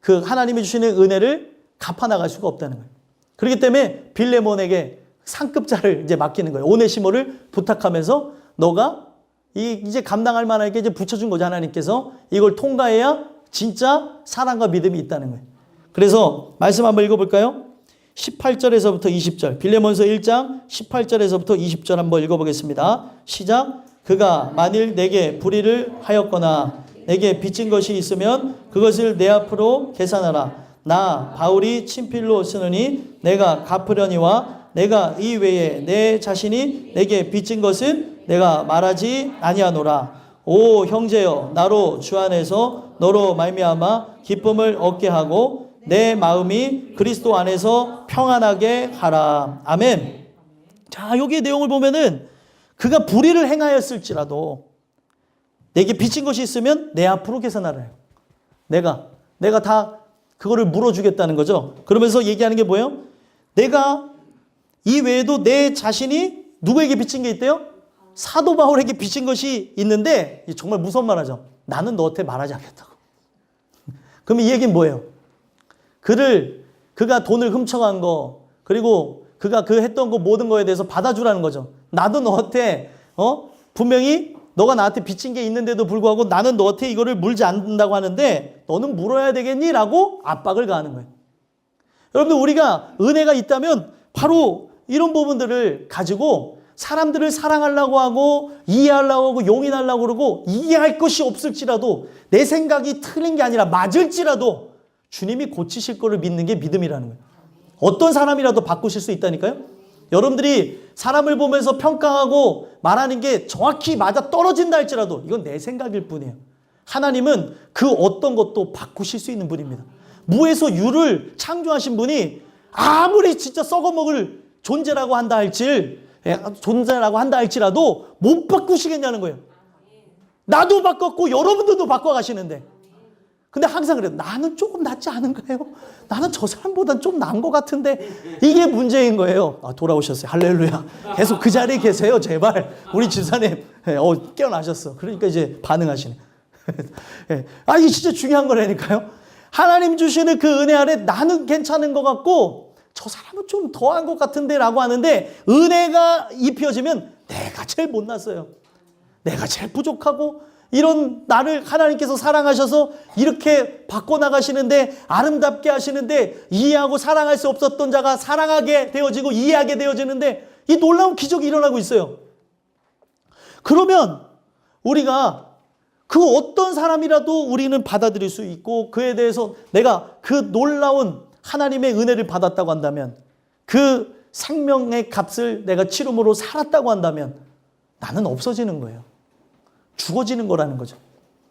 그 하나님이 주시는 은혜를 갚아나갈 수가 없다는 거예요. 그렇기 때문에 빌레몬에게 상급자를 이제 맡기는 거예요. 오네시모를 부탁하면서 너가 이제 감당할 만하게 이제 붙여준 거죠. 하나님께서 이걸 통과해야 진짜 사랑과 믿음이 있다는 거예요. 그래서 말씀 한번 읽어볼까요? 18절에서부터 20절 빌레몬서 1장 18절에서부터 20절 한번 읽어보겠습니다. 시작. 그가 만일 내게 불의를 하였거나 내게 빚진 것이 있으면 그것을 내 앞으로 계산하라. 나 바울이 친필로 쓰느니 내가 갚으려니와 내가 이 외에 내 자신이 내게 빚진 것은 내가 말하지 아니하노라. 오 형제여 나로 주 안에서 너로 말미암아 기쁨을 얻게 하고 내 마음이 그리스도 안에서 평안하게 하라. 아멘. 자, 여기의 내용을 보면은 그가 불의를 행하였을지라도 내게 빚진 것이 있으면 내 앞으로 계산하라. 내가 다 그거를 물어주겠다는 거죠. 그러면서 얘기하는 게 뭐예요? 내가 이 외에도 내 자신이 누구에게 빚진 게 있대요? 사도 바울에게 빚진 것이 있는데 정말 무서운 말 하죠. 나는 너한테 말하지 않겠다고. 그럼 이 얘기는 뭐예요? 그가 돈을 훔쳐간 거, 그리고 그가 했던 거 모든 거에 대해서 받아주라는 거죠. 나도 너한테 분명히 너가 나한테 빚진 게 있는데도 불구하고 나는 너한테 이거를 물지 않는다고 하는데 너는 물어야 되겠니? 라고 압박을 가하는 거예요. 여러분들, 우리가 은혜가 있다면 바로 이런 부분들을 가지고 사람들을 사랑하려고 하고 이해하려고 하고 용인하려고 그러고, 이해할 것이 없을지라도 내 생각이 틀린 게 아니라 맞을지라도 주님이 고치실 거를 믿는 게 믿음이라는 거예요. 어떤 사람이라도 바꾸실 수 있다니까요. 여러분들이 사람을 보면서 평가하고 말하는 게 정확히 맞아 떨어진다 할지라도 이건 내 생각일 뿐이에요. 하나님은 그 어떤 것도 바꾸실 수 있는 분입니다. 무에서 유를 창조하신 분이 아무리 진짜 썩어먹을 존재라고 한다 할지라도 못 바꾸시겠냐는 거예요. 나도 바꿨고 여러분들도 바꿔가시는데, 근데 항상 그래요. 나는 조금 낫지 않은가요? 나는 저 사람보단 좀 나은 것 같은데, 이게 문제인 거예요. 돌아오셨어요. 할렐루야. 계속 그 자리에 계세요. 제발. 우리 집사님 깨어나셨어. 그러니까 이제 반응하시네. 이게 진짜 중요한 거라니까요. 하나님 주시는 그 은혜 아래 나는 괜찮은 것 같고 저 사람은 좀 더한 것 같은데 라고 하는데, 은혜가 입혀지면 내가 제일 못났어요. 내가 제일 부족하고, 이런 나를 하나님께서 사랑하셔서 이렇게 바꿔나가시는데, 아름답게 하시는데, 이해하고 사랑할 수 없었던 자가 사랑하게 되어지고 이해하게 되어지는데, 이 놀라운 기적이 일어나고 있어요. 그러면 우리가 그 어떤 사람이라도 우리는 받아들일 수 있고, 그에 대해서 내가 그 놀라운 하나님의 은혜를 받았다고 한다면, 그 생명의 값을 내가 치름으로 살았다고 한다면 나는 없어지는 거예요. 죽어지는 거라는 거죠.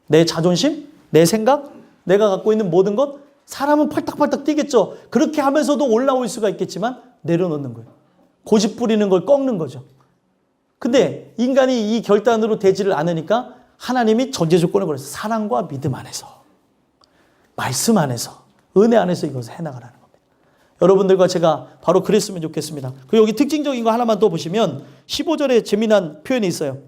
내 자존심, 내 생각, 내가 갖고 있는 모든 것, 사람은 팔딱팔딱 뛰겠죠. 그렇게 하면서도 올라올 수가 있겠지만 내려놓는 거예요. 고집 부리는 걸 꺾는 거죠. 근데 인간이 이 결단으로 되지를 않으니까 하나님이 전제 조건을 걸었어요. 사랑과 믿음 안에서, 말씀 안에서, 은혜 안에서 이것을 해나가라는 겁니다. 여러분들과 제가 바로 그랬으면 좋겠습니다. 그리고 여기 특징적인 거 하나만 더 보시면 15절에 재미난 표현이 있어요.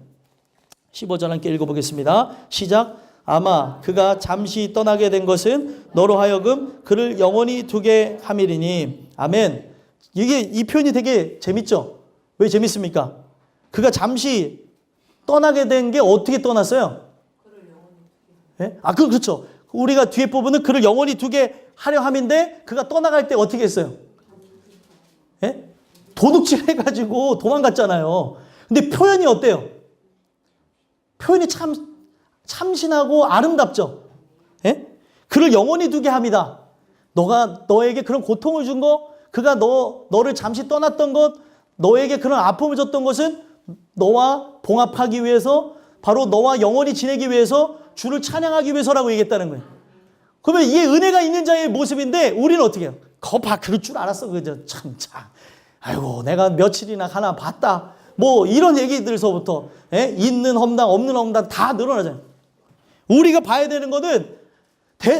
15절 함께 읽어보겠습니다. 시작. 아마 그가 잠시 떠나게 된 것은 너로 하여금 그를 영원히 두게 함이리니. 아멘. 이 표현이 되게 재밌죠? 왜 재밌습니까? 그가 잠시 떠나게 된 게 어떻게 떠났어요? 네? 그렇죠. 우리가 뒤에 부분은 그를 영원히 두게 하려 함인데, 그가 떠나갈 때 어떻게 했어요? 네? 도둑질 해가지고 도망갔잖아요. 근데 표현이 어때요? 표현이 참 참신하고 아름답죠. 예? 그를 영원히 두게 합니다. 너에게 그런 고통을 준 거, 그가 너를 잠시 떠났던 것, 너에게 그런 아픔을 줬던 것은 너와 봉합하기 위해서, 바로 너와 영원히 지내기 위해서, 주를 찬양하기 위해서라고 얘기했다는 거예요. 그러면 이게 은혜가 있는 자의 모습인데, 우리는 어떻게 해요? 그럴 줄 알았어. 참. 아이고, 내가 며칠이나 하나 봤다. 이런 얘기들서부터, 있는 험당, 없는 험당 다 늘어나잖아요. 우리가 봐야 되는 거는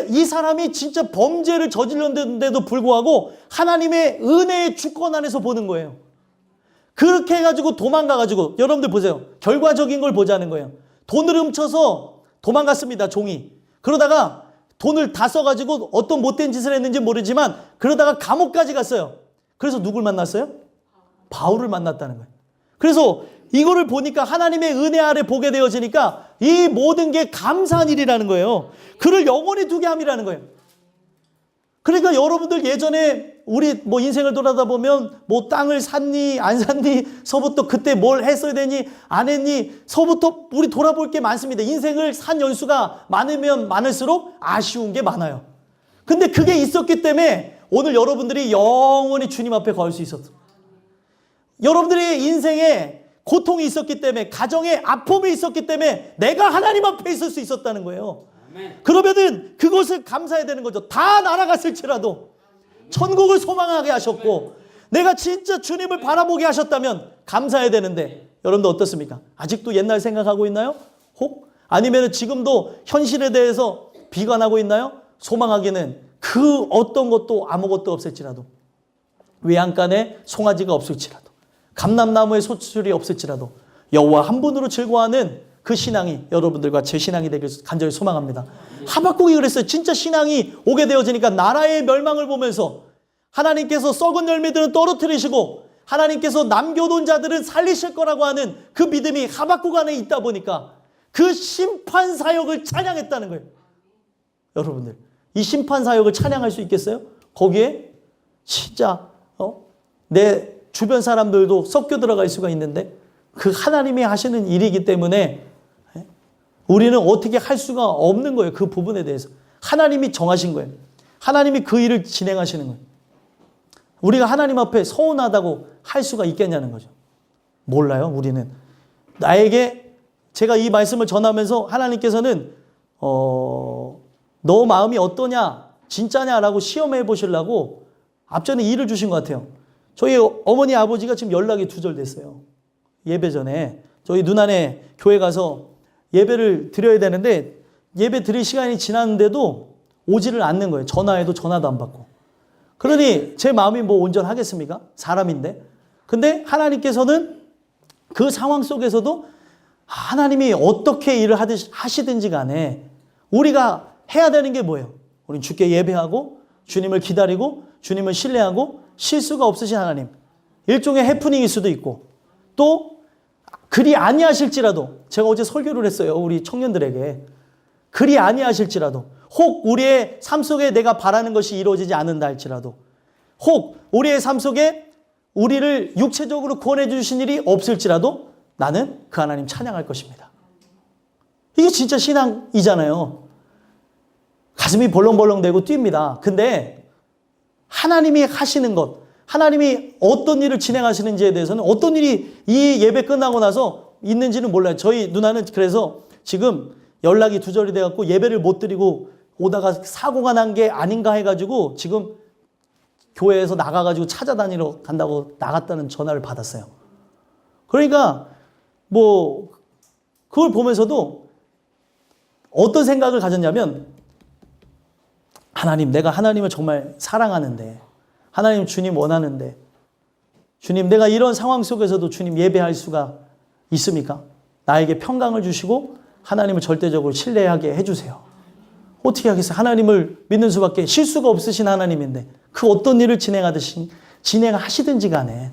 이 사람이 진짜 범죄를 저질렀는데도 불구하고 하나님의 은혜의 주권 안에서 보는 거예요. 그렇게 해가지고 도망가가지고, 여러분들 보세요. 결과적인 걸 보자는 거예요. 돈을 훔쳐서 도망갔습니다, 종이. 그러다가 돈을 다 써가지고 어떤 못된 짓을 했는지 모르지만 그러다가 감옥까지 갔어요. 그래서 누굴 만났어요? 바울을 만났다는 거예요. 그래서 이거를 보니까 하나님의 은혜 아래 보게 되어지니까 이 모든 게 감사한 일이라는 거예요. 그를 영원히 두게 함이라는 거예요. 그러니까 여러분들 예전에 우리 인생을 돌아다 보면 땅을 샀니 안 샀니 서부터 그때 뭘 했어야 되니 안 했니 서부터 우리 돌아볼 게 많습니다. 인생을 산 연수가 많으면 많을수록 아쉬운 게 많아요. 근데 그게 있었기 때문에 오늘 여러분들이 영원히 주님 앞에 갈 수 있었어요. 여러분들의 인생에 고통이 있었기 때문에, 가정에 아픔이 있었기 때문에 내가 하나님 앞에 있을 수 있었다는 거예요. 아멘. 그러면은 그것을 감사해야 되는 거죠. 다 날아갔을지라도 천국을 소망하게 하셨고 내가 진짜 주님을 바라보게 하셨다면 감사해야 되는데, 여러분들 어떻습니까? 아직도 옛날 생각하고 있나요? 혹? 아니면 지금도 현실에 대해서 비관하고 있나요? 소망하기는 그 어떤 것도 아무것도 없을지라도, 외양간에 송아지가 없을지라도, 감람나무에 소출이 없을지라도 여호와 한 분으로 즐거워하는 그 신앙이 여러분들과 제 신앙이 되길 간절히 소망합니다. 하박국이 그랬어요. 진짜 신앙이 오게 되어지니까 나라의 멸망을 보면서 하나님께서 썩은 열매들은 떨어뜨리시고 하나님께서 남겨둔 자들은 살리실 거라고 하는 그 믿음이 하박국 안에 있다 보니까 그 심판 사역을 찬양했다는 거예요. 여러분들, 이 심판 사역을 찬양할 수 있겠어요? 거기에 진짜 내 주변 사람들도 섞여 들어갈 수가 있는데 그 하나님이 하시는 일이기 때문에 우리는 어떻게 할 수가 없는 거예요. 그 부분에 대해서 하나님이 정하신 거예요. 하나님이 그 일을 진행하시는 거예요. 우리가 하나님 앞에 서운하다고 할 수가 있겠냐는 거죠. 몰라요. 우리는 나에게 제가 이 말씀을 전하면서 하나님께서는 너 마음이 어떠냐 진짜냐라고 시험해 보시려고 앞전에 일을 주신 것 같아요. 저희 어머니 아버지가 지금 연락이 두절됐어요. 예배 전에 저희 누나네 교회 가서 예배를 드려야 되는데 예배 드릴 시간이 지났는데도 오지를 않는 거예요. 전화해도 전화도 안 받고. 그러니 제 마음이 뭐 온전하겠습니까? 사람인데. 근데 하나님께서는 그 상황 속에서도 하나님이 어떻게 일을 하시든지 간에 우리가 해야 되는 게 뭐예요? 우리는 주께 예배하고 주님을 기다리고 주님을 신뢰하고 실수가 없으신 하나님. 일종의 해프닝일 수도 있고 또 그리 아니하실지라도 제가 어제 설교를 했어요. 우리 청년들에게. 그리 아니하실지라도 혹 우리의 삶 속에 내가 바라는 것이 이루어지지 않는다 할지라도 혹 우리의 삶 속에 우리를 육체적으로 구원해 주신 일이 없을지라도 나는 그 하나님 찬양할 것입니다. 이게 진짜 신앙이잖아요. 가슴이 벌렁벌렁대고 뜁니다. 근데 하나님이 하시는 것, 하나님이 어떤 일을 진행하시는지에 대해서는 어떤 일이 이 예배 끝나고 나서 있는지는 몰라요. 저희 누나는 그래서 지금 연락이 두절이 돼갖고 예배를 못 드리고 오다가 사고가 난 게 아닌가 해가지고 지금 교회에서 나가가지고 찾아다니러 간다고 나갔다는 전화를 받았어요. 그러니까 뭐 그걸 보면서도 어떤 생각을 가졌냐면 하나님, 내가 하나님을 정말 사랑하는데 하나님 주님 원하는데 주님 내가 이런 상황 속에서도 주님 예배할 수가 있습니까? 나에게 평강을 주시고 하나님을 절대적으로 신뢰하게 해주세요. 어떻게 하겠어요? 하나님을 믿는 수밖에 실수가 없으신 하나님인데 그 어떤 일을 진행하시든지 간에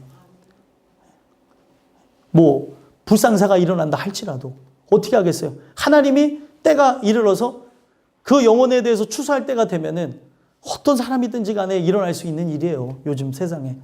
뭐 불상사가 일어난다 할지라도 어떻게 하겠어요? 하나님이 때가 이르러서 그 영혼에 대해서 추수할 때가 되면은 어떤 사람이든지 간에 일어날 수 있는 일이에요. 요즘 세상에.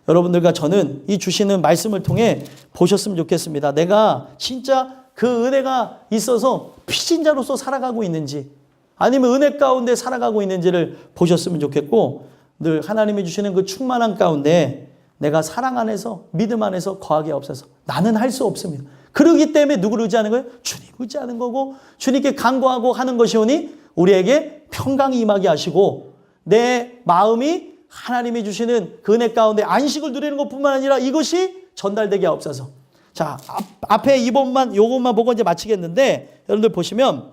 여러분들과 저는 이 주시는 말씀을 통해 보셨으면 좋겠습니다. 내가 진짜 그 은혜가 있어서 피신자로서 살아가고 있는지 아니면 은혜 가운데 살아가고 있는지를 보셨으면 좋겠고 늘 하나님이 주시는 그 충만한 가운데 내가 사랑 안에서 믿음 안에서 거하게 없어서 나는 할 수 없습니다. 그러기 때문에 누구를 의지하는 거예요? 주님 의지하는 거고 주님께 간구하고 하는 것이오니 우리에게 평강이 임하게 하시고 내 마음이 하나님이 주시는 그 은혜 가운데 안식을 누리는 것뿐만 아니라 이것이 전달되게 하옵소서. 자, 앞에 요것만 보고 이제 마치겠는데 여러분들 보시면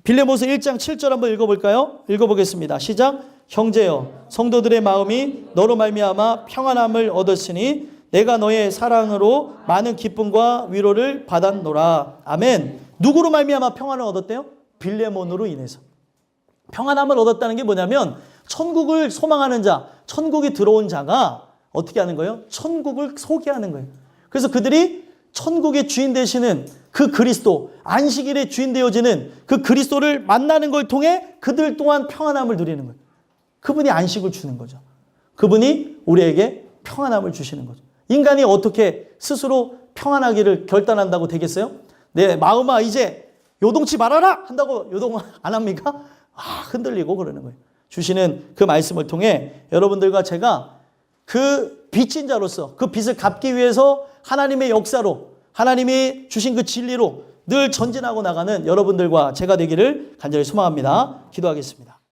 빌레몬서 1장 7절 한번 읽어볼까요? 읽어보겠습니다. 시작. 형제여 성도들의 마음이 너로 말미암아 평안함을 얻었으니 내가 너의 사랑으로 많은 기쁨과 위로를 받았노라. 아멘. 누구로 말미암아 평안을 얻었대요? 빌레몬으로 인해서. 평안함을 얻었다는 게 뭐냐면 천국을 소망하는 자, 천국이 들어온 자가 어떻게 하는 거예요? 천국을 소개하는 거예요. 그래서 그들이 천국의 주인 되시는 그 그리스도, 안식일의 주인 되어지는 그 그리스도를 만나는 걸 통해 그들 또한 평안함을 누리는 거예요. 그분이 안식을 주는 거죠. 그분이 우리에게 평안함을 주시는 거죠. 인간이 어떻게 스스로 평안하기를 결단한다고 되겠어요? 내 마음아 이제 요동치 말아라 한다고 요동 안 합니까? 흔들리고 그러는 거예요. 주시는 그 말씀을 통해 여러분들과 제가 그 빚진 자로서 그 빚을 갚기 위해서 하나님의 역사로 하나님이 주신 그 진리로 늘 전진하고 나가는 여러분들과 제가 되기를 간절히 소망합니다. 기도하겠습니다.